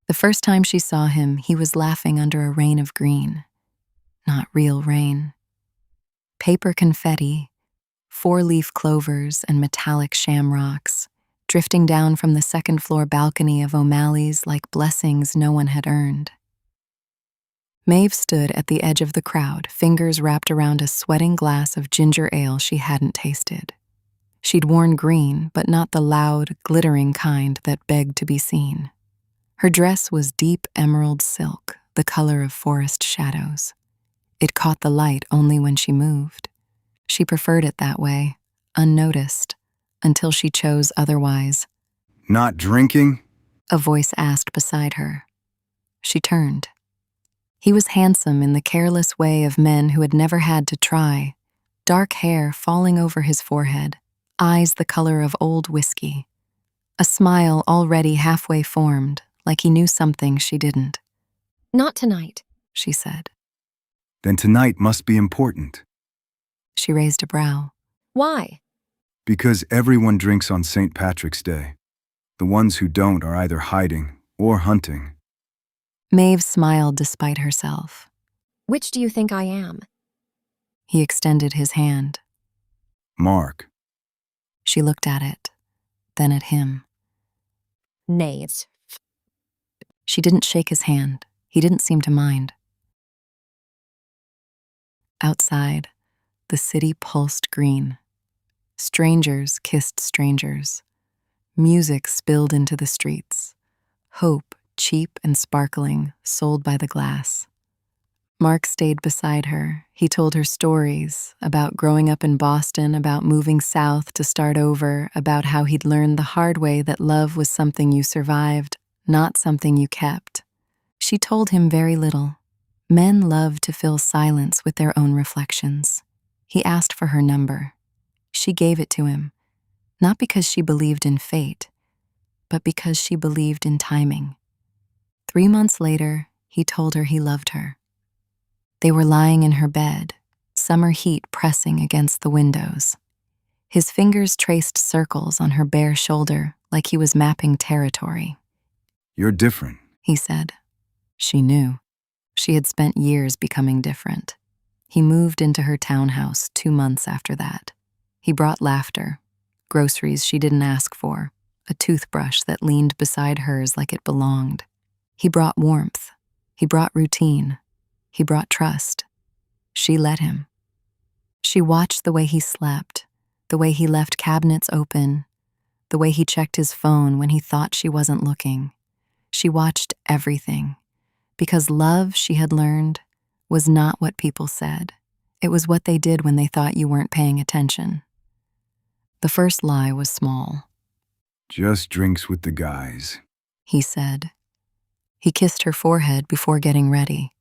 The first time she saw him, he was laughing under a rain of green. Not real rain. Paper confetti, four-leaf clovers, and metallic shamrocks, drifting down from the second-floor balcony of O'Malley's like blessings no one had earned. Maeve stood at the edge of the crowd, fingers wrapped around a sweating glass of ginger ale she hadn't tasted. She'd worn green, but not the loud, glittering kind that begged to be seen. Her dress was deep emerald silk, the color of forest shadows. It caught the light only when she moved. She preferred it that way, unnoticed, until she chose otherwise. Not drinking? A voice asked beside her. She turned. He was handsome in the careless way of men who had never had to try, dark hair falling over his forehead, eyes the color of old whiskey, a smile already halfway formed, like he knew something she didn't. Not tonight, she said. Then tonight must be important. She raised a brow. Why? Because everyone drinks on St. Patrick's Day. The ones who don't are either hiding or hunting. Maeve smiled despite herself. Which do you think I am? He extended his hand. Mark. She looked at it, then at him. Knave. She didn't shake his hand. He didn't seem to mind. Outside, the city pulsed green. Strangers kissed strangers. Music spilled into the streets. Hope, cheap and sparkling, sold by the glass. Mark stayed beside her. He told her stories about growing up in Boston, about moving south to start over, about how he'd learned the hard way that love was something you survived, not something you kept. She told him very little. Men love to fill silence with their own reflections. He asked for her number. She gave it to him, not because she believed in fate, but because she believed in timing. 3 months later, he told her he loved her. They were lying in her bed, summer heat pressing against the windows. His fingers traced circles on her bare shoulder like he was mapping territory. You're different, he said. She knew. She had spent years becoming different. He moved into her townhouse 2 months after that. He brought laughter, groceries she didn't ask for, a toothbrush that leaned beside hers like it belonged. He brought warmth. He brought routine. He brought trust. She let him. She watched the way he slept, the way he left cabinets open, the way he checked his phone when he thought she wasn't looking. She watched everything, because love, she had learned, was not what people said. It was what they did when they thought you weren't paying attention. The first lie was small. Just drinks with the guys, he said. He kissed her forehead before getting ready.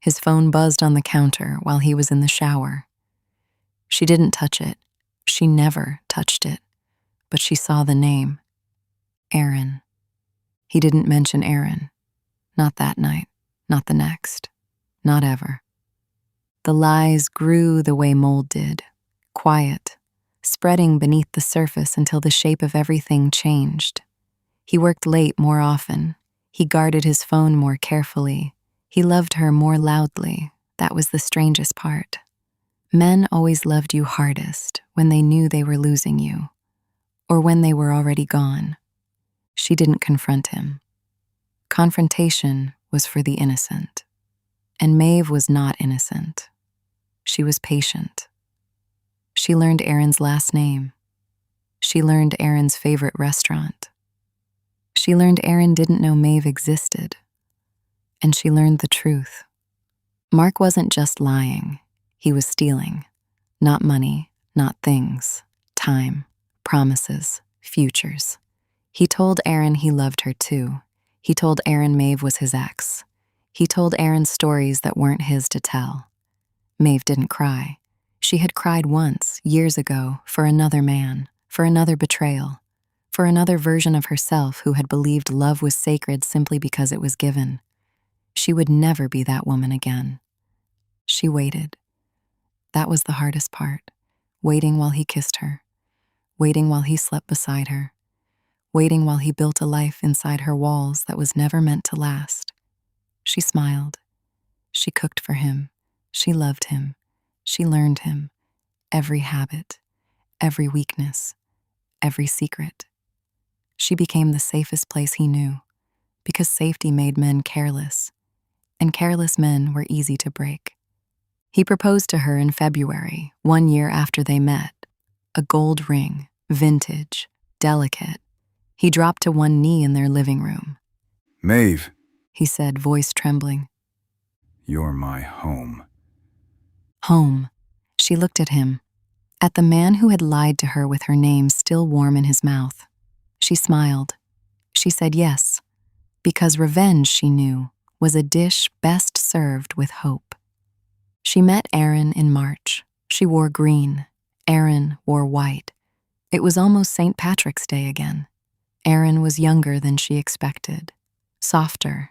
His phone buzzed on the counter while he was in the shower. She didn't touch it. She never touched it. But she saw the name. Aaron. He didn't mention Aaron. Not that night. Not the next. Not ever. The lies grew the way mold did. Quiet. Spreading beneath the surface until the shape of everything changed. He worked late more often. He guarded his phone more carefully. He loved her more loudly. That was the strangest part. Men always loved you hardest when they knew they were losing you, or when they were already gone. She didn't confront him. Confrontation was for the innocent. And Maeve was not innocent. She was patient. She learned Aaron's last name. She learned Aaron's favorite restaurant. She learned Aaron didn't know Maeve existed. And she learned the truth. Mark wasn't just lying. He was stealing. Not money, not things. Time, promises, futures. He told Aaron he loved her too. He told Aaron Maeve was his ex. He told Aaron stories that weren't his to tell. Maeve didn't cry. She had cried once, years ago, for another man, for another betrayal, for another version of herself who had believed love was sacred simply because it was given. She would never be that woman again. She waited. That was the hardest part, waiting while he kissed her, waiting while he slept beside her, waiting while he built a life inside her walls that was never meant to last. She smiled. She cooked for him. She loved him. She learned him. Every habit, every weakness, every secret. She became the safest place he knew, because safety made men careless, and careless men were easy to break. He proposed to her in February, 1 year after they met. A gold ring, vintage, delicate. He dropped to one knee in their living room. Maeve, He said, voice trembling. you're my home. Home. She looked at him, at the man who had lied to her with her name still warm in his mouth. She smiled. She said yes, because revenge, she knew, was a dish best served with hope. She met Aaron in March. She wore green. Aaron wore white. It was almost St. Patrick's Day again. Aaron was younger than she expected, softer.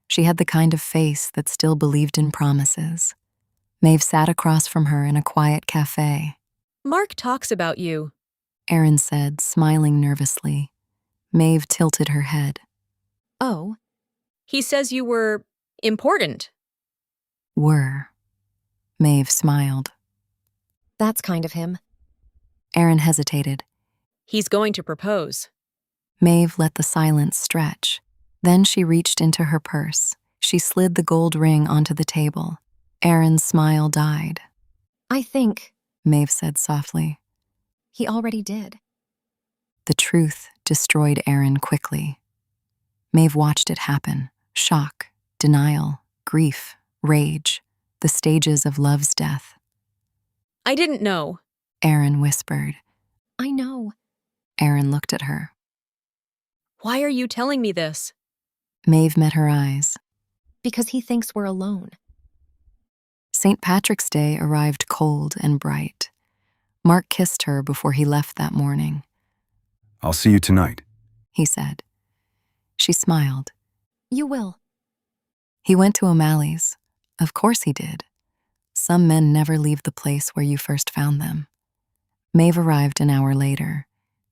She had the kind of face that still believed in promises. Maeve sat across from her in a quiet cafe. Mark talks about you. Aaron said, smiling nervously. Maeve tilted her head. Oh, He says you were important. Were. Maeve smiled. that's kind of him. Aaron hesitated. He's going to propose. Maeve let the silence stretch. Then she reached into her purse. She slid the gold ring onto the table. Aaron's smile died. I think Maeve said softly. he already did. The truth destroyed Aaron quickly. Maeve watched it happen. Shock, denial, grief, rage, the stages of love's death. I didn't know. Aaron whispered. I know. Aaron looked at her. Why are you telling me this? Maeve met her eyes. Because he thinks we're alone. St. Patrick's Day arrived cold and bright. Mark kissed her before he left that morning. I'll see you tonight. He said. She smiled. You will. He went to O'Malley's. Of course he did. Some men never leave the place where you first found them. Maeve arrived an hour later.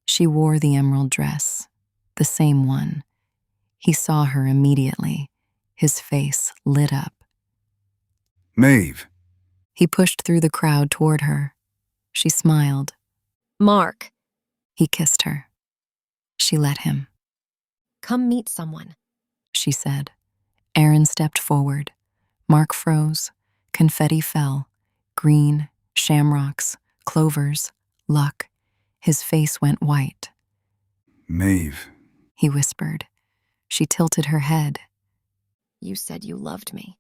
She wore the emerald dress, the same one. He saw her immediately. His face lit up. Maeve, He pushed through the crowd toward her. She smiled. Mark, He kissed her. She let him. come meet someone. She said. Aaron stepped forward. Mark froze. Confetti fell. Green, shamrocks, clovers, luck. His face went white. Maeve, He whispered. She tilted her head. You said you loved me.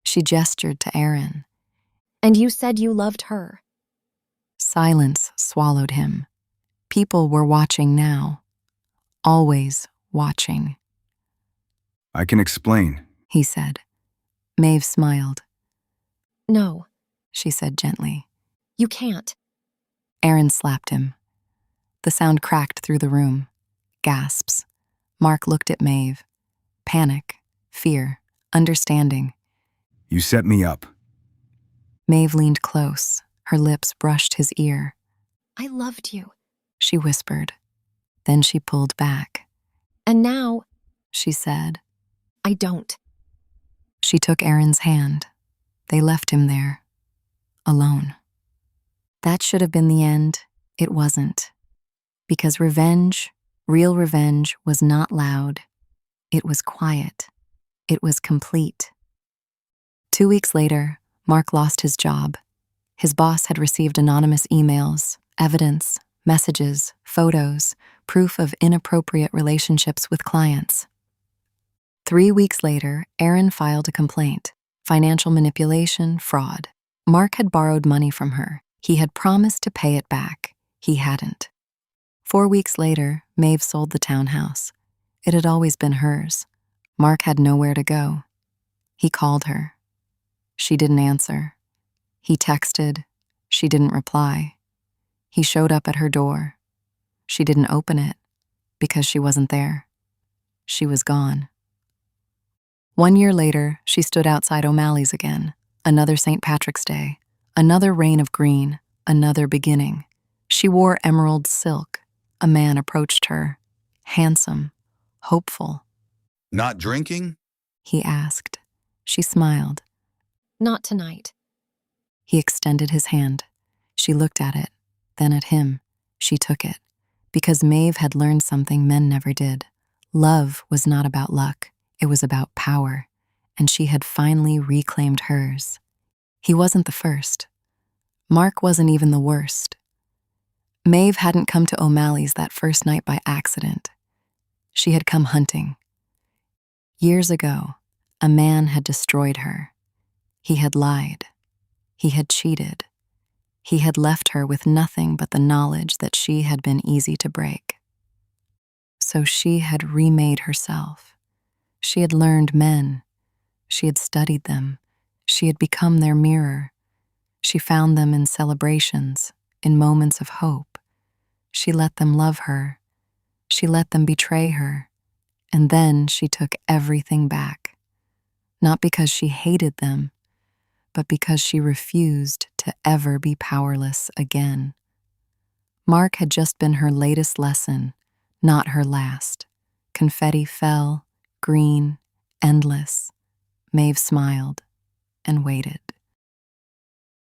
She gestured to Aaron. And you said you loved her. Silence swallowed him. People were watching now. Always watching, I can explain. he said. Maeve smiled. No, She said gently. you can't. Aaron slapped him. The sound cracked through the room. Gasps. Mark looked at Maeve. Panic, fear, understanding. You set me up. Maeve leaned close. Her lips brushed his ear. I loved you. She whispered. Then she pulled back. And now, She said. I don't. She took Aaron's hand. They left him there, alone. That should have been the end. It wasn't. Because revenge, real revenge, was not loud. It was quiet. It was complete. 2 weeks later, Mark lost his job. His boss had received anonymous emails, evidence, messages, photos, proof of inappropriate relationships with clients. 3 weeks later, Aaron filed a complaint. Financial manipulation, fraud. Mark had borrowed money from her. He had promised to pay it back. He hadn't. 4 weeks later, Maeve sold the townhouse. It had always been hers. Mark had nowhere to go. He called her. She didn't answer. He texted. She didn't reply. He showed up at her door. She didn't open it because she wasn't there. She was gone. 1 year later, she stood outside O'Malley's again. Another St. Patrick's Day. Another reign of green. Another beginning. She wore emerald silk. A man approached her. handsome, hopeful. Not drinking? He asked. She smiled. Not tonight. He extended his hand. She looked at it, then at him. She took it. Because Maeve had learned something men never did. Love was not about luck, it was about power, and she had finally reclaimed hers. He wasn't the first. Mark wasn't even the worst. Maeve hadn't come to O'Malley's that first night by accident. She had come hunting. Years ago, a man had destroyed her. He had lied. He had cheated. He had left her with nothing but the knowledge that she had been easy to break. So she had remade herself. She had learned men. She had studied them. She had become their mirror. She found them in celebrations, in moments of hope. She let them love her. She let them betray her. And then she took everything back. Not because she hated them, but because she refused to ever be powerless again. Mark had just been her latest lesson, not her last. Confetti fell, green, endless. Maeve smiled and waited.